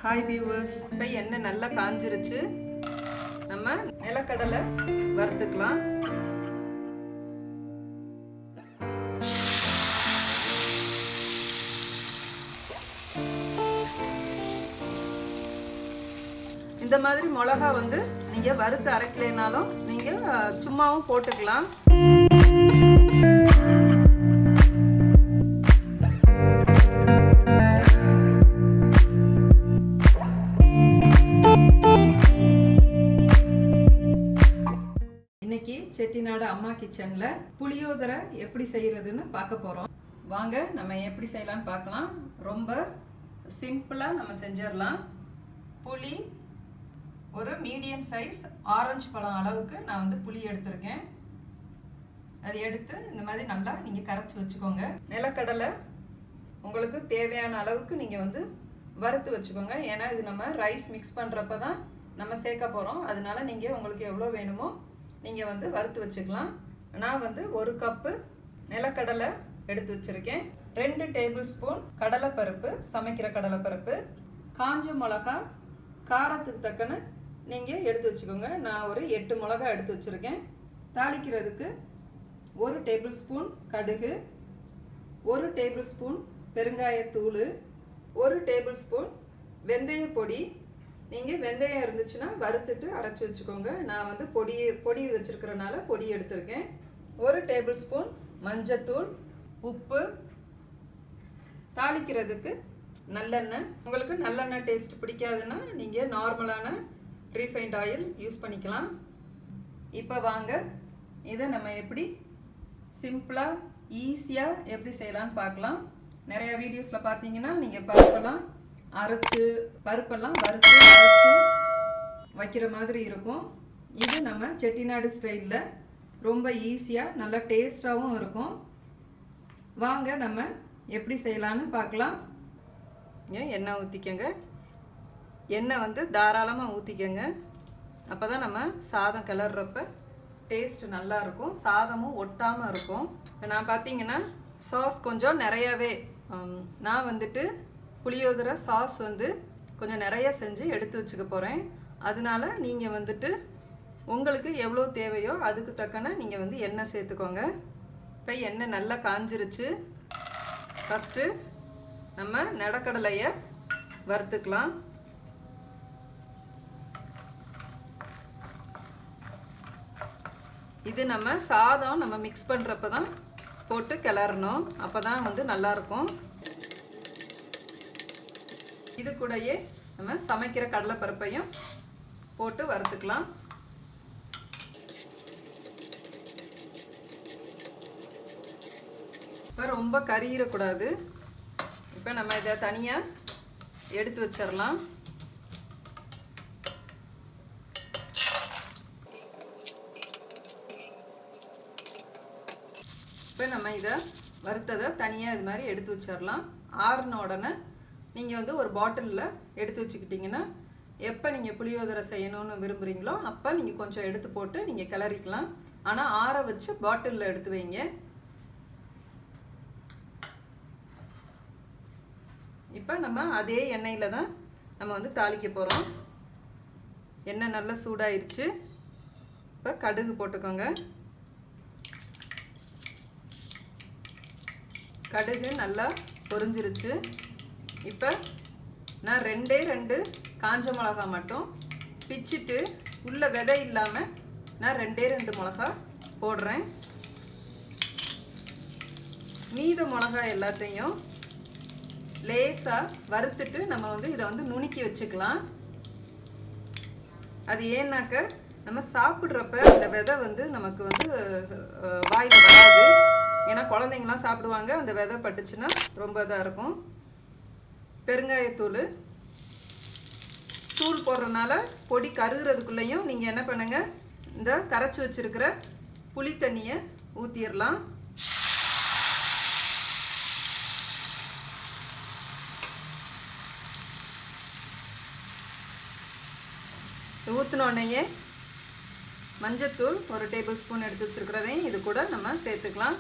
Hi viewers, இப்போ எண்ணெய் நல்லா காஞ்சிருச்சு. நம்ம நிலக்கடலை வறுத்துக்கலாம். இந்த மாதிரி மிளகா வந்து நீங்கள் வறுத்து அரைக்கலைனாலும் நீங்கள் சும்மாவும் போட்டுக்கலாம். இன்னைக்கு செட்டிநாடு அம்மா கிச்சனில் புளியோதரை எப்படி செய்யறதுன்னு பார்க்க போகிறோம். வாங்க நம்ம எப்படி செய்யலான்னு பார்க்கலாம். ரொம்ப சிம்பிளாக நம்ம செஞ்சிடலாம். புளி ஒரு மீடியம் சைஸ் ஆரஞ்சு பழம் அளவுக்கு நான் வந்து புளி எடுத்திருக்கேன். அது எடுத்து இந்த மாதிரி நல்லா நீங்கள் கரைச்சி வச்சுக்கோங்க. நிலக்கடலை உங்களுக்கு தேவையான அளவுக்கு நீங்கள் வந்து வறுத்து வச்சுக்கோங்க. ஏன்னா இது நம்ம ரைஸ் மிக்ஸ் பண்ணுறப்ப தான் நம்ம சேர்க்க போகிறோம். அதனால நீங்கள் உங்களுக்கு எவ்வளோ வேணுமோ நீங்கள் வந்து வறுத்து வச்சுக்கலாம். நான் வந்து 1 கப்பு நிலக்கடலை எடுத்து வச்சுருக்கேன். 2 டேபிள் ஸ்பூன் கடலைப்பருப்பு, சமைக்கிற கடலைப்பருப்பு, காஞ்ச மிளகா காரத்துக்கு தக்கன நீங்கள் எடுத்து வச்சுக்கோங்க. நான் ஒரு 8 மிளகா எடுத்து வச்சுருக்கேன். தாளிக்கிறதுக்கு 1 டேபிள் ஸ்பூன் கடுகு, 1 டேபிள் ஸ்பூன் பெருங்காயத்தூள், 1 டேபிள் ஸ்பூன் வெந்தய பொடி. நீங்கள் வெந்தயம் இருந்துச்சுன்னா வறுத்துட்டு அரைச்சி வச்சுக்கோங்க. நான் வந்து பொடி வச்சுருக்கிறனால பொடி எடுத்திருக்கேன். 1 டேபிள் ஸ்பூன் மஞ்சத்தூள், உப்பு, தாளிக்கிறதுக்கு நல்லெண்ணெய். உங்களுக்கு நல்லெண்ணெய் டேஸ்ட் பிடிக்காதுன்னா நீங்கள் நார்மலான ரீஃபைண்ட் ஆயில் யூஸ் பண்ணிக்கலாம். இப்போ வாங்க இதை நம்ம எப்படி சிம்பிளாக ஈஸியாக எப்படி செய்யலான்னு பார்க்கலாம். நிறையா வீடியோஸில் பார்த்தீங்கன்னா நீங்கள் பருப்பெல்லாம் வறுத்து அரைச்சி வைக்கிற மாதிரி இருக்கும். இது நம்ம செட்டிநாடு ஸ்டைலில் ரொம்ப ஈஸியாக நல்லா டேஸ்டாகவும் இருக்கும். வாங்க நம்ம எப்படி செய்யலான்னு பார்க்கலாம். எண்ணெய் ஊற்றிக்கங்க. எண்ணெய் வந்து தாராளமாக ஊற்றிக்கங்க. அப்போ தான் நம்ம சாதம் கிளறப்ப டேஸ்ட் நல்லாயிருக்கும், சாதமும் ஒட்டாமல் இருக்கும். இப்போ நான் பார்த்தீங்கன்னா சாஸ் கொஞ்சம் நிறையாவே, நான் வந்துட்டு புளியோதரை சாஸ் வந்து கொஞ்சம் நிறைய செஞ்சு எடுத்து வச்சுக்க போகிறேன். அதனால நீங்கள் வந்துட்டு உங்களுக்கு எவ்வளோ தேவையோ அதுக்கு தக்கன நீங்கள் வந்து எண்ணெய் சேர்த்துக்கோங்க. இப்போ எண்ணெய் நல்லா காஞ்சிருச்சு. ஃபஸ்ட்டு நம்ம நிலக்கடலையை வறுத்துக்கலாம். இது நம்ம சாதம் நம்ம மிக்ஸ் பண்ணுறப்ப தான் போட்டு கிளறணும். அப்போ தான் வந்து நல்லாயிருக்கும். இது கூடயே நம்ம சமைக்கிற கடலைப்பருப்பையும் போட்டு வறுத்துக்கலாம். இப்போ ரொம்ப கறியிடக்கூடாது. இப்போ நம்ம இதை தனியாக எடுத்து வச்சிடலாம். இப்போ நம்ம இதை வறுத்ததை தனியாக இது மாதிரி எடுத்து வச்சிடலாம். ஆறுன உடனே நீங்கள் வந்து ஒரு பாட்டிலில் எடுத்து வச்சுக்கிட்டிங்கன்னா எப்போ நீங்கள் புளியோதரை செய்யணும்னு விரும்புகிறீங்களோ அப்போ நீங்கள் கொஞ்சம் எடுத்து போட்டு நீங்கள் கிளறிக்கலாம். ஆனால் ஆற வச்சு பாட்டிலில் எடுத்து வைங்க. இப்போ நம்ம அதே எண்ணெயில் தான் நம்ம வந்து தாளிக்க போகிறோம். எண்ணெய் நல்லா சூடாயிருச்சு. இப்போ கடுகு போட்டுக்கோங்க. கடுகு நல்லா பொரிஞ்சிருச்சு. இப்போ நான் 2 காஞ்ச மிளகா மட்டும் பிச்சுட்டு உள்ள விதை இல்லாமல் நான் 2 மிளகா போடுறேன். மீத மிளகா எல்லாத்தையும் லேசாக வறுத்துட்டு நம்ம வந்து இதை வந்து நுணுக்கி வச்சுக்கலாம். அது ஏன்னாக்க நம்ம சாப்பிட்றப்ப இந்த விதை வந்து நமக்கு வந்து வாயில் வராது. ஏன்னா குழந்தைங்களாம் சாப்பிடுவாங்க, அந்த விதை பட்டுச்சுன்னா ரொம்ப இதாக இருக்கும். பெருங்காயத்தூள் போடுறதுனால பொடி கருகிறதுக்குள்ளேயும் நீங்கள் என்ன பண்ணுங்கள், இந்த கரைச்சி வச்சுருக்கிற புளி தண்ணியை ஊற்றிடலாம். ஊற்றினோடனேயே மஞ்சத்தூள் 1 டேபிள் ஸ்பூன் எடுத்து வச்சுருக்கிறதையும் இது கூட நம்ம சேர்த்துக்கலாம்.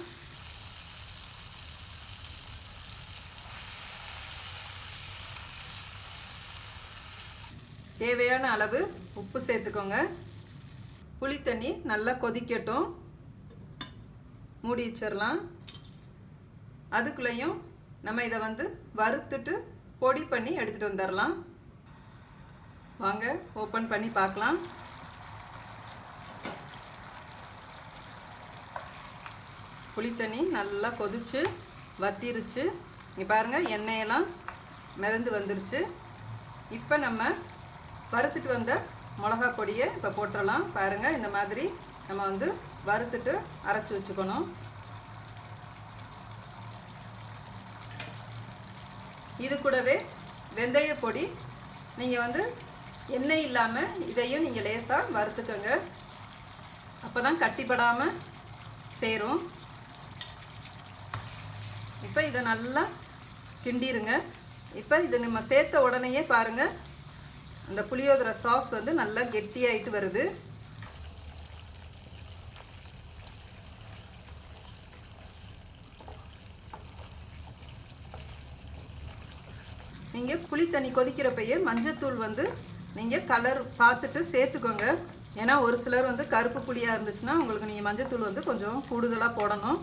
தேவையான அளவு உப்பு சேர்த்துக்கோங்க. புளி தண்ணி நல்லா கொதிக்கட்டும். மூடி வச்சிடலாம். அதுக்குள்ளேயும் நம்ம இதை வந்து வறுத்துட்டு பொடி பண்ணி எடுத்துகிட்டு வந்துடலாம். வாங்க ஓப்பன் பண்ணி பார்க்கலாம். புளி தண்ணி நல்லா கொதிச்சு வத்திருச்சு. இங்கே பாருங்கள், எண்ணெயெல்லாம் மிதந்து வந்துருச்சு. இப்போ நம்ம வறுத்துட்டு வந்த மிளகா பொடியை இப்போ போட்டுடலாம். பாருங்கள், இந்த மாதிரி நம்ம வந்து வறுத்துட்டு அரைச்சி வச்சுக்கணும். இது கூடவே வெந்தய பொடி, நீங்கள் வந்து எண்ணெய் இல்லாமல் இதையும் நீங்கள் லேசாக வறுத்துக்கோங்க. அப்போ தான் கட்டிப்படாமல் சேரும். இப்போ இதை நல்லா கிண்டிருங்க. இப்போ இது நம்ம சேர்த்த உடனேயே பாருங்கள், அந்த புளியோதரை சாஸ் வந்து நல்லா கெட்டியாயிட்டு வருது. நீங்கள் புளி தண்ணி கொதிக்கிறப்பயே மஞ்சத்தூள் வந்து நீங்கள் கலர் பார்த்துட்டு சேர்த்துக்கோங்க. ஏன்னா ஒரு சிலர் வந்து கருப்பு புளியாக இருந்துச்சுன்னா உங்களுக்கு நீங்கள் மஞ்சத்தூள் வந்து கொஞ்சம் கூடுதலாக போடணும்.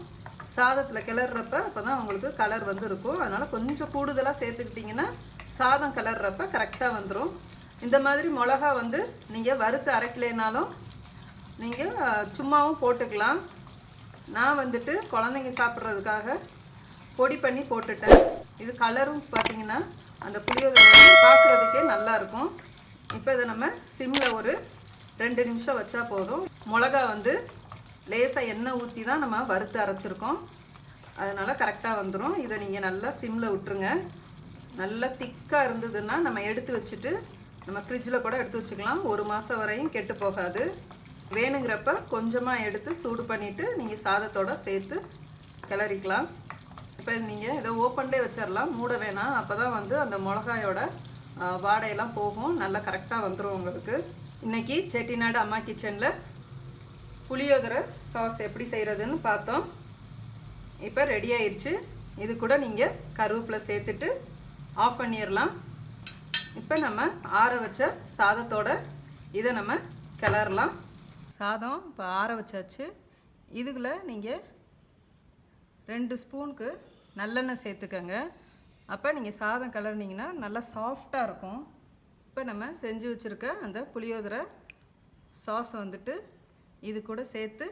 சாதத்தில் கிளறப்ப அப்போ தான் உங்களுக்கு கலர் வந்து இருக்கும். அதனால் கொஞ்சம் கூடுதலாக சேர்த்துக்கிட்டிங்கன்னா சாதம் கிளறப்ப கரெக்டாக வந்துடும். இந்த மாதிரி மிளகா வந்து நீங்கள் வறுத்து அரைக்கலைனாலும் நீங்கள் சும்மாவும் போட்டுக்கலாம். நான் வந்துட்டு குழந்தைங்க சாப்பிட்றதுக்காக பொடி பண்ணி போட்டுட்டேன். இது கலரும் பார்த்திங்கன்னா அந்த புளியோதரை பார்க்குறதுக்கே நல்லாயிருக்கும். இப்போ இதை நம்ம சிம்மில் ஒரு 2 நிமிஷம் வச்சா போதும். மிளகா வந்து லேசாக எண்ணெய் ஊற்றி தான் நம்ம வறுத்து அரைச்சிருக்கோம். அதனால் கரெக்டாக வந்துடும். இதை நீங்கள் நல்லா சிம்மில் விட்டுருங்க. நல்லா திக்காக இருந்ததுன்னா நம்ம எடுத்து வச்சுட்டு நம்ம ஃப்ரிட்ஜில் கூட எடுத்து வச்சுக்கலாம். 1 மாதம் வரையும் கெட்டு போகாது. வேணுங்கிறப்ப கொஞ்சமாக எடுத்து சூடு பண்ணிவிட்டு நீங்கள் சாதத்தோடு சேர்த்து கிளறிக்கலாம். இப்போ நீங்கள் இதை ஓப்பன்லேயே வச்சிடலாம், மூட வேணாம். அப்போ தான் வந்து அந்த மிளகாயோட வாடையெல்லாம் போகும். நல்லா கரெக்டாக வந்துடும் உங்களுக்கு. இன்றைக்கி செட்டிநாடு அம்மா கிச்சனில் புளியோதரை சாஸ் எப்படி செய்கிறதுன்னு பார்த்தோம். இப்போ ரெடி ஆயிடுச்சு. இது கூட நீங்கள் கருவேப்பிலை சேர்த்துட்டு ஆஃப் பண்ணிடலாம். இப்போ நம்ம ஆற வச்ச சாதத்தோட இதை நம்ம கிளறலாம். சாதம் இப்போ ஆற வச்சாச்சு. இதுக்குள்ளே நீங்கள் 2 ஸ்பூனுக்கு நல்லெண்ணெய் சேர்த்துக்கோங்க. அப்போ நீங்கள் சாதம் கிளறினீங்கன்னா நல்லா சாஃப்டாக இருக்கும். இப்போ நம்ம செஞ்சு வச்சுருக்க அந்த புளியோதரை சாஸ் வந்துட்டு இது கூட சேர்த்து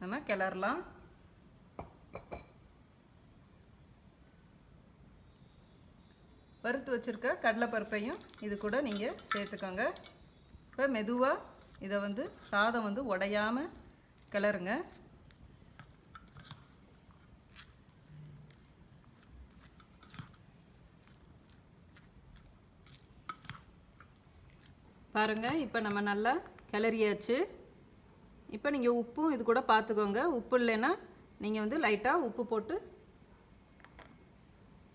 நம்ம கிளறலாம். வறுத்து வச்சுருக்க கடலைப்பருப்பையும் இது கூட நீங்கள் சேர்த்துக்கோங்க. இப்போ மெதுவாக இதை வந்து சாதம் வந்து உடையாமல் கிளறுங்க. பாருங்கள், இப்போ நம்ம நல்லா கிளறியாச்சு. இப்போ நீங்கள் உப்பும் இது கூட பார்த்துக்கோங்க. உப்பு இல்லைன்னா நீங்கள் வந்து லைட்டாக உப்பு போட்டு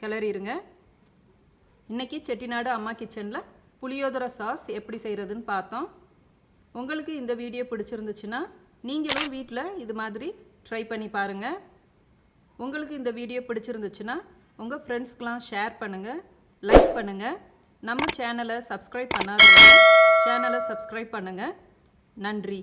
கிளறிடுங்க. இன்றைக்கி செட்டிநாடு அம்மா கிச்சனில் புளியோதரை சாஸ் எப்படி செய்கிறதுன்னு பார்த்தோம். உங்களுக்கு இந்த வீடியோ பிடிச்சிருந்துச்சுன்னா நீங்களும் வீட்டில் இது மாதிரி ட்ரை பண்ணி பாருங்கள். உங்களுக்கு இந்த வீடியோ பிடிச்சிருந்துச்சுன்னா உங்கள் ஃப்ரெண்ட்ஸ்க்கெலாம் ஷேர் பண்ணுங்கள், லைக் பண்ணுங்கள். நம்ம சேனலை சப்ஸ்கிரைப் பண்ணாதவங்க சேனலை சப்ஸ்கிரைப் பண்ணுங்கள். நன்றி.